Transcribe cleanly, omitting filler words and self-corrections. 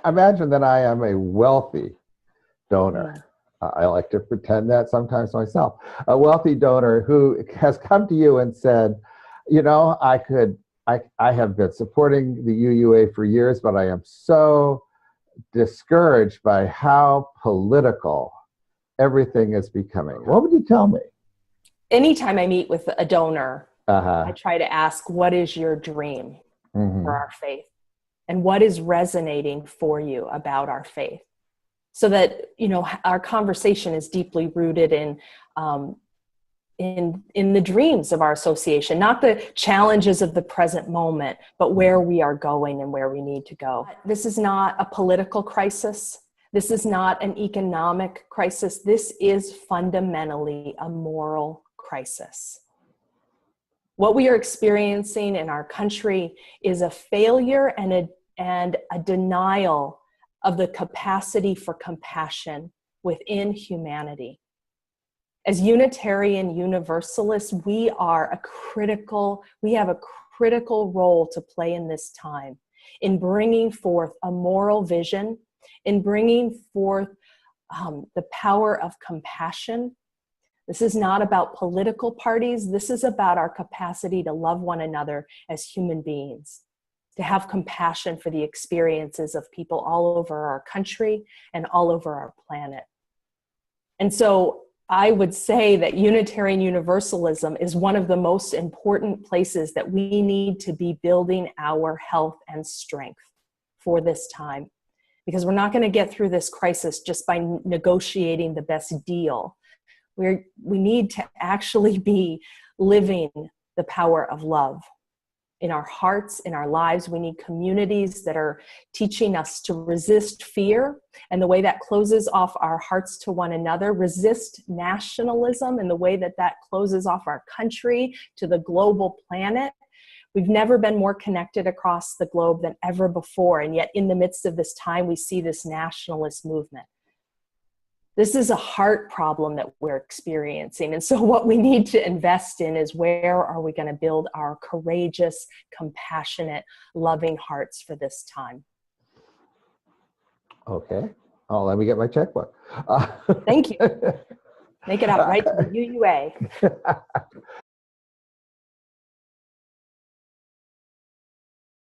Imagine that I am a wealthy donor. Mm. I like to pretend that sometimes myself. A wealthy donor who has come to you and said, you know, I have been supporting the UUA for years, but I am so discouraged by how political everything is becoming. What would you tell me? Anytime I meet with a donor, I Uh-huh. try to ask, what is your dream for Hmm. our faith? And what is resonating for you about our faith? So that, you know, our conversation is deeply rooted um, in the dreams of our association, not the challenges of the present moment, but where we are going and where we need to go. This is not a political crisis. This is not an economic crisis. This is fundamentally a moral crisis. What we are experiencing in our country is a failure and a denial of the capacity for compassion within humanity. As Unitarian Universalists, we have a critical role to play in this time in bringing forth a moral vision, in bringing forth the power of compassion. This is not about political parties. This is about our capacity to love one another as human beings, to have compassion for the experiences of people all over our country and all over our planet. And so I would say that Unitarian Universalism is one of the most important places that we need to be building our health and strength for this time. Because we're not going to get through this crisis just by negotiating the best deal. We need to actually be living the power of love in our hearts, in our lives. We need communities that are teaching us to resist fear, and the way that closes off our hearts to one another, resist nationalism and the way that that closes off our country to the global planet. We've never been more connected across the globe than ever before, and yet in the midst of this time, we see this nationalist movement. This is a heart problem that we're experiencing. And so what we need to invest in is, where are we going to build our courageous, compassionate, loving hearts for this time? Okay. Oh, let me get my checkbook. Thank you. Make it out right to the UUA.